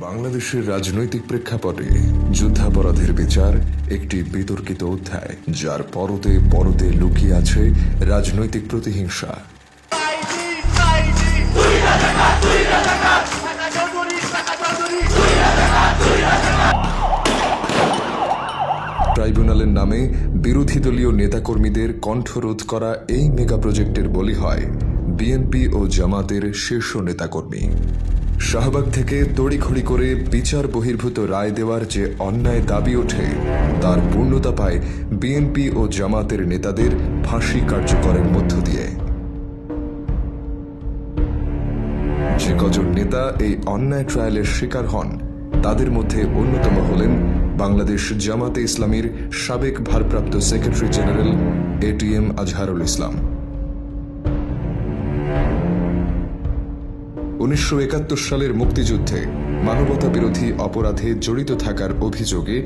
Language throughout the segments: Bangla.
বাংলাদেশের রাজনৈতিক প্রেক্ষাপটে যুদ্ধাপরাধের বিচার একটি বিতর্কিত অধ্যায়, যার পরতে পরতে লুকিয়ে আছে রাজনৈতিক প্রতিহিংসা। ট্রাইব্যুনালের নামে বিরোধী দলীয় নেতাকর্মীদের কণ্ঠরোধ করা এই মেগা প্রজেক্টের বলি হয় বিএনপি ও জামাতের শীর্ষ নেতাকর্মী। শাহবাগ থেকে তড়িঘড়ি করে বিচার বহির্ভূত রায় দেওয়ার যে অন্যায় দাবি ওঠে, তার পূর্ণতা পায় বিএনপি ও জামাতের নেতাদের ফাঁসি কার্যকরের মধ্য দিয়ে। যে কজন নেতা এই অন্যায় ট্রায়ালের শিকার হন, তাদের মধ্যে অন্যতম হলেন বাংলাদেশ জামাতে ইসলামীর সাবেক ভারপ্রাপ্ত secretary general ATM Azharul Islam. 1971 সালের মুক্তিযুদ্ধে মানবতা বিরোধী অপরাধে জড়িত থাকার অভিযোগে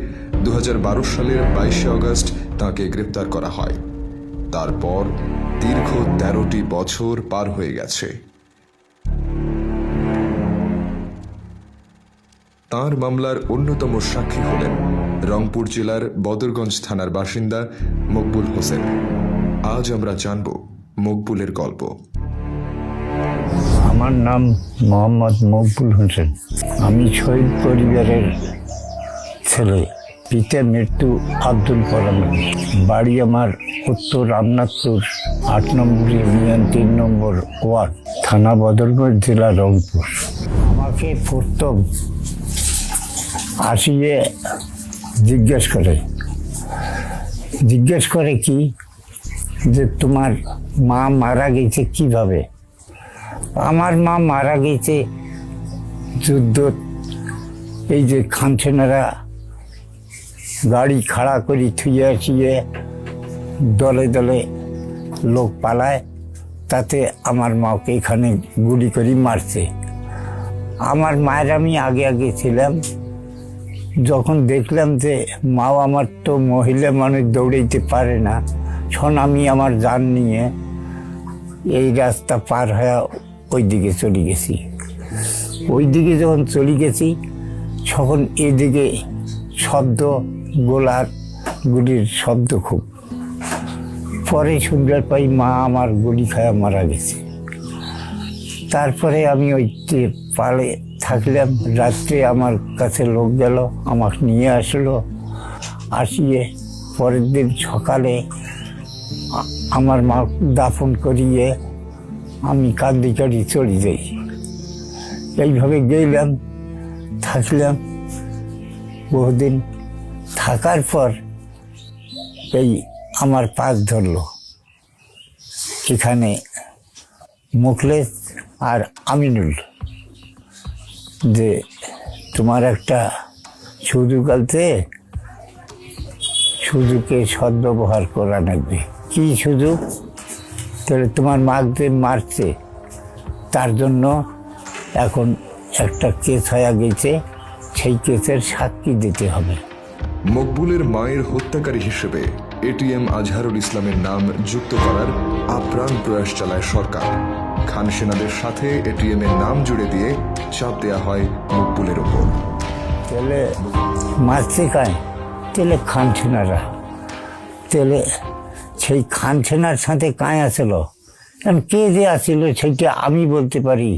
2012 সালের 22 আগস্ট তাঁকে গ্রেপ্তার করা হয়। তারপর দীর্ঘ 13টি বছর পার হয়ে গেছে। তাঁর মামলার অন্যতম সাক্ষী হলেন রংপুর জেলার বদরগঞ্জ থানার বাসিন্দা মকবুল হোসেন। আজ আমরা জানব মকবুলের গল্প। আমার নাম মোহাম্মদ মকবুল হোসেন। আমি শহীদ পরিবারের ছেলে। পিতার মৃত্যু আব্দুল কলাম। বাড়ি আমার উত্তর রামনাথপুর 8 নম্বর ইউনিয়ন 3 নম্বর ওয়ার্ড, থানা বদরগঞ্জ, জেলা রংপুর। আমাকে প্রথম আসিয়ে জিজ্ঞেস করে কি যে তোমার মা মারা গেছে কিভাবে? আমার মা মারা গেছে যুদ্ধ, এই যে খানসেনারা গাড়ি খাড়া করে থুয়ে আসিয়ে দলে দলে লোক পালায়, তাতে আমার মাকে এখানে গুলি করে মারছে। আমার মায়ের আমি আগে ছিলাম। যখন দেখলাম যে মাও আমার তো মহিলা মানুষ দৌড়াইতে পারে না, তখন আমি আমার জান নিয়ে এই রাস্তা পার হয়ে ওই দিকে চলে গেছি। ওই দিকে যখন চলে গেছি, তখন এদিকে শব্দ, গুলির শব্দ খুব। পরে শুনবার পাই মা আমার গুলি খায়া মারা গেছে। তারপরে আমি ওই পালে থাকলাম। রাত্রে আমার কাছে লোক গেল, আমাকে নিয়ে আসলো। আসিয়ে পরের দিন সকালে আমার মা দাফন করিয়ে আমি কান্দি কাটি চলে যাই। এইভাবে গেলাম, থাকলাম বহুদিন। থাকার পর এই আমার পাশ ধরলো এখানে মুখলেস আর আমিনুল, যে তোমার একটা সুযোগ আছে, সুযোগে সদ্ব্যবহার করা লাগবে। কি সুযোগ? তাহলে তোমার মাকে মারছে, তার জন্য এখন একটা কেস হয়ে গেছে, সেই কেসের সাক্ষী দিতে হবে। মকবুলের মায়ের হত্যাকারী হিসেবে এটিএম আজহারুল ইসলামের নাম যুক্ত করার আপ্রাণ প্রয়াস চালায় সরকার। খান সেনাদের সাথে এটিএম এর নাম জুড়ে দিয়ে চাপ দেওয়া হয় মকবুলের ওপর। তাহলে মারছে কায়? তাহলে খান সেনারা। তাহলে সেই খান সেনার সাথে কায় আসল? কারণ কে যে আসিল সেইটা আমি বলতে পারি।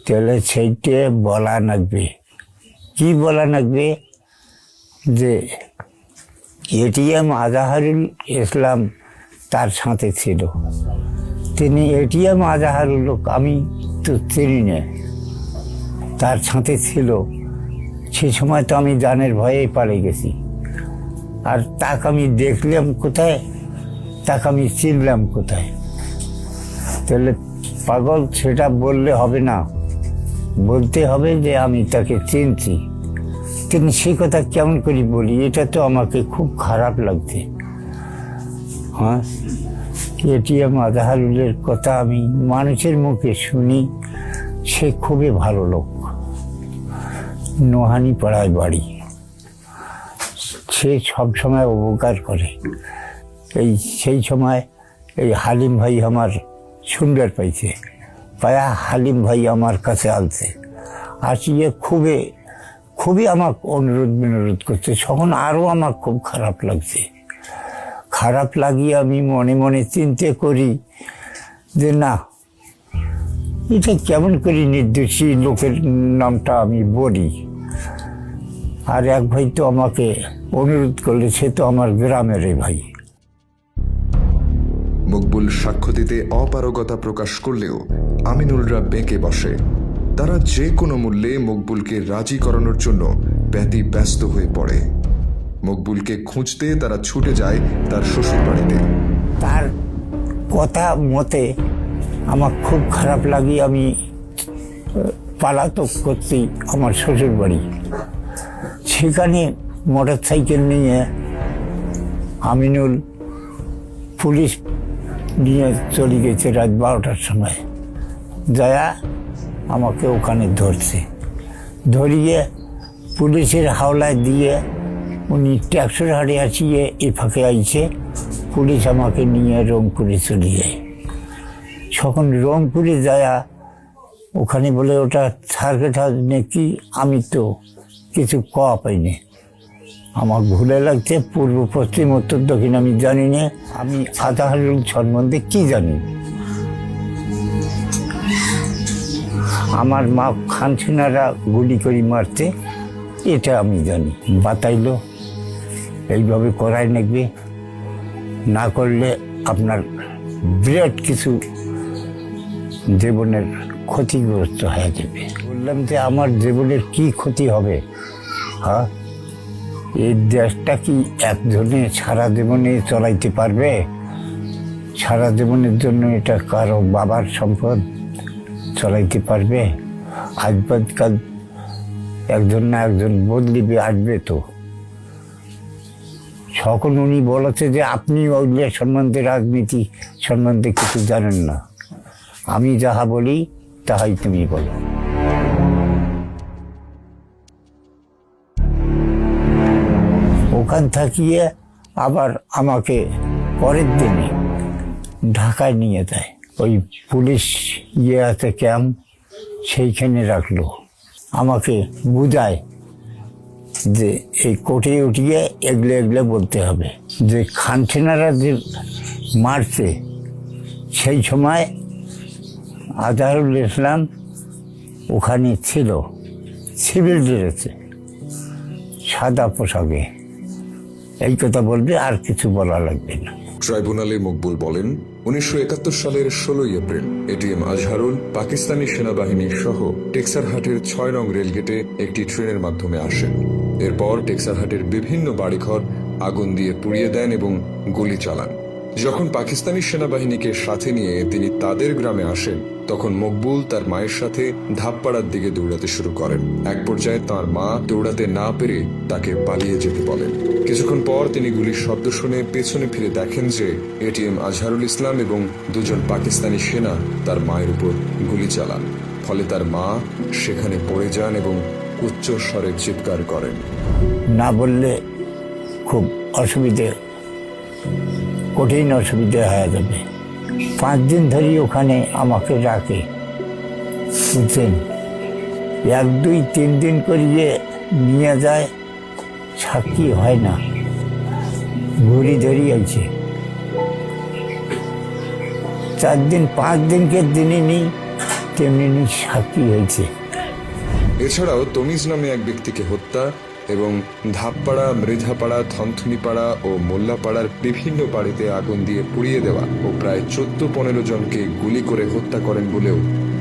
তাহলে সেইটা বলা লাগবে। কি বলা লাগবে? যে এটিএম আজহারুল ইসলাম তার সাথে ছিল। তিনি এটিএম আজহারুল লোক আমি তো চিনি না, তার সাথে ছিল। সে সময় তো আমি জানের ভয়ে পালিয়ে গেছি। আর তাকে আমি দেখলাম কোথায়, তাকে আমি চিনলাম কোথায়? তাহলে পাগল সেটা বললে হবে না, বলতে হবে যে আমি তাকে চিনছি। কিন্তু সেই কথা কেমন করে বলি? এটা তো আমাকে খুব খারাপ লাগছে। হ্যাঁ, এটিএম আজহারুলের কথা আমি মানুষের মুখে শুনি, সে খুবই ভালো লোক। নোহানি পাড়ায় বাড়ি। সে সবসময় উপকার করে। সেই সময় এই হালিম ভাই আমার শুনবার পাইছে, পায়া হালিম ভাই আমার কাছে আনছে। আসিয়ে খুবই আমার অনুরোধ বিনোরোধ করছে। তখন আরও আমার খুব খারাপ লাগছে। খারাপ লাগিয়ে আমি মনে মনে চিন্তা করি যে না, এটা কেমন করে নির্দোষী লোকের নামটা আমি বলি। আর এক ভাই তো আমাকে অনুরোধ করলে, সে তো আমার গ্রামেরই ভাই। মকবুল সাক্ষ্য দিতে অপারগতা প্রকাশ করলেও আমিনুলরা বেঁকে বসে। তারা যে কোনো মূল্যে মকবুলকে রাজি করানোর জন্য ব্যস্ত হয়ে পড়ে। মকবুলকে খুঁজতে তারা ছুটে যায় তার শ্বশুর বাড়িতে। তার কথা মতে আমার খুব খারাপ লাগে, আমি পালাতক করছি আমার শ্বশুর বাড়ি। সেখানে মোটর সাইকেল নিয়ে আমিনুল পুলিশ নিয়ে চলে গেছে রাত 12টার সময়। যায়া আমাকে ওখানে ধরিয়ে পুলিশের হাওলায় দিয়ে উনি ট্যাক্সের হাড়ে আসিয়ে এ ফাঁকে আইছে। পুলিশ আমাকে নিয়ে রংপুরে চলে যায়। তখন রংপুরে যায়া ওখানে বলে ওটা সার্কিট হাউস নাকি, আমি তো কিছু কওয়া পাইনি। আমার ভুলে লাগছে, পূর্ব পশ্চিম উত্তর দক্ষিণ আমি জানি না। আমি আজহারুল সম্বন্ধে কি জানি? আমার মা খানসিনারা গুলি করে মারছে এটা আমি জানি। বাতাইলো এইভাবে করাই লাগবে, না করলে আপনার বিরাট কিছু জীবনের ক্ষতিগ্রস্ত হয়ে যাবে। বললাম যে আমার জীবনের কি ক্ষতি হবে? হ্যাঁ, এই দেশটা কি একজনে সারা জীবনে চলাইতে পারবে? সারা জীবনের জন্য এটা কারো বাবার সম্পদ চলাইতে পারবে? আজকাল একজন না একজন বদলিবে, আসবে তো। সকল উনি বলেছে যে আপনি ওইগুলো সম্বন্ধে, রাজনীতি সম্বন্ধে কিছু জানেন না, আমি যাহা বলি তাহাই তুমি বলো। ওখান থাকিয়ে আবার আমাকে পরের দিনে ঢাকায় নিয়ে যায়। ওই পুলিশ আছে ক্যাম্প, সেইখানে রাখলো। আমাকে বুঝায় যে এই কোর্টে উঠিয়ে এগলে বলতে হবে যে খানসিনারা যে মারছে সেই সময় আজহারুল ইসলাম ওখানে ছিল সিভিল ড্রেসে, সাদা পোশাকে। এই কথা বলবে, আর কিছু বলা লাগবে না। ট্রাইব্যুনালে মকবুল বলেন, 1971 সালের 16 এপ্রিল এটিএম আজহারুল পাকিস্তানি সেনাবাহিনী সহ টেক্সারহাটের 6 নং রেলগেটে একটি ট্রেনের মাধ্যমে আসেন। এরপর টেক্সারহাটের বিভিন্ন বাড়িঘর আগুন দিয়ে পুড়িয়ে দেন এবং গুলি চালান। যখন পাকিস্তানি সেনাবাহিনীকে সাথে নিয়ে তিনি তাদের গ্রামে আসেন, তখন মকবুল তার মায়ের সাথে ধাপপাড়ার দিকে দৌড়াতে শুরু করেন। এক পর্যায়ে তার মা দৌড়াতে না পেরে তাকে পালিয়ে যেতে বলেন। কিছুক্ষণ পর তিনি গুলির শব্দ শুনে পেছনে ফিরে দেখেন যে এটিএম আজহারুল ইসলাম এবং দুজন পাকিস্তানি সেনা তার মায়ের উপর গুলি চালান। ফলে তার মা সেখানে পড়ে যান এবং উচ্চ স্বরে চিৎকার করেন। না বললে খুব অসুবিধে, কঠিন অসুবিধা হয়ে যাবে। 5 দিন ধরে ওখানে আমাকে রাখে, বুঝছেন। 1, 2, 3 দিন করিয়ে নিয়ে যায়, সাক্ষী হয় না, ঘুরি ধরি আছে। 4 দিন 5 দিনকে দিনই নেই, তেমনি সাক্ষী হয়েছে। এছাড়াও তমিজ নামে এক ব্যক্তিকে হত্যা এবং ধাপপাড়া, মৃধাপাড়া, থনথনিপাড়া ও মোল্লাপাড়ার বিভিন্ন বাড়িতে আগুন দিয়ে পুড়িয়ে দেওয়া ও প্রায় 14-15 জনকে গুলি করে হত্যা করেন বলেও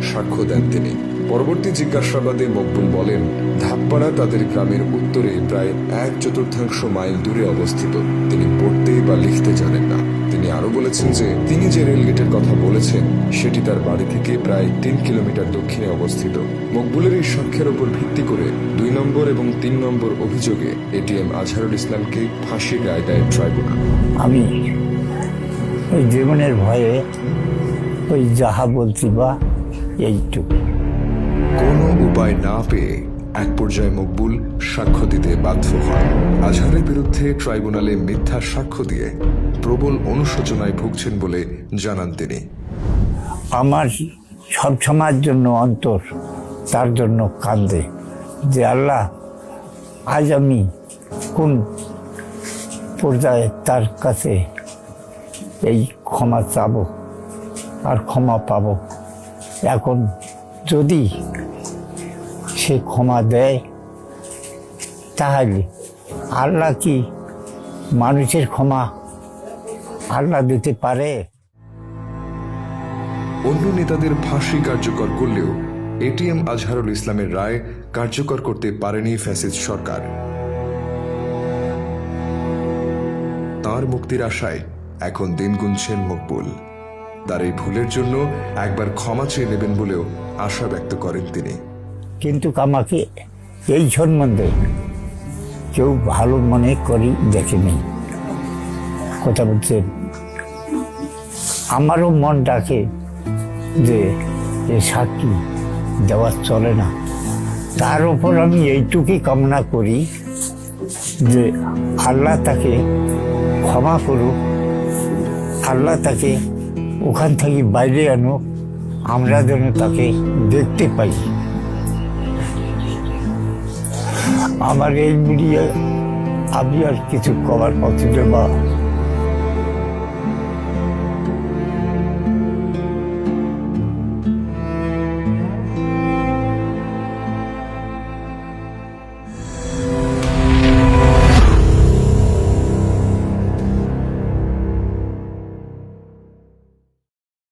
সাক্ষ্য দেন তিনি। পরবর্তী জিজ্ঞাসাবাদে মকবুল বলেন, ধাপপাড়া তাদের গ্রামের উত্তরে প্রায় 1/4 মাইল দূরে অবস্থিত। তিনি পড়তে বা লিখতে জানেন না। তিনি আরো বলেছেন যে তিনি যে রেলগেটের কথা বলেছেন সেটি তার বাড়ি থেকে প্রায় 3 কিলোমিটার দক্ষিণে অবস্থিত। মকবুলের এই সাক্ষ্যের উপর ভিত্তি করে 2 নম্বর এবং 3 নম্বর অভিযোগে এটিএম আজহারুল ইসলামকে ফাঁসির রায় দেয় ট্রাইব্যুনাল। আমি ওই জীবনের ভয়ে ওই যাহা বলছি বা এইটুকু। কোনো উপায় না পেয়ে এক পর্যায়ে মকবুল সাক্ষ্য দিতে বাধ্য হন। আজহারের বিরুদ্ধে ট্রাইব্যুনালে মিথ্যা সাক্ষ্য দিয়ে প্রবল অনুশোচনায় ভুগছেন বলে জানান তিনি। আমার সব সময়ের জন্য অন্তর তার জন্য কান্দে যে আল্লাহ আজ আমি কোন পর্যায়ে তার কাছে এই ক্ষমা চাবো আর ক্ষমা পাবো। এখন যদি সে ক্ষমা দেয় তাহলে আল্লাহ কি মানুষের ক্ষমা আল্লাহ দিতে পারে? অন্য নেতাদের ফাঁসি কার্যকর করলেও এটিএম আজহারুল ইসলামের রায় কার্যকর করতে পারেনি ফ্যাসিস্ট সরকার। তার মুক্তির আশায় এখন দিন গুনছেন মকবুল। তার এই ভুলের জন্য একবার ক্ষমা চেয়ে নেবেন বলেও আশা ব্যক্ত করেন তিনি। কিন্তু আমাকে এই সম্বন্ধে কেউ ভালো মনে করি দেখেনি। কথা বলছেন, আমারও মন ডাকে যে এ সাক্ষী দেওয়া চলে না। তার উপর আমি এইটুকুই কামনা করি যে আল্লাহ তাকে ক্ষমা করুক, আল্লাহ তাকে ওখান থেকে বাইরে আনুক, আমরা যেন তাকে দেখতে পাই। আমার এই মিডিয়া আমি আর কিছু করার পথে বা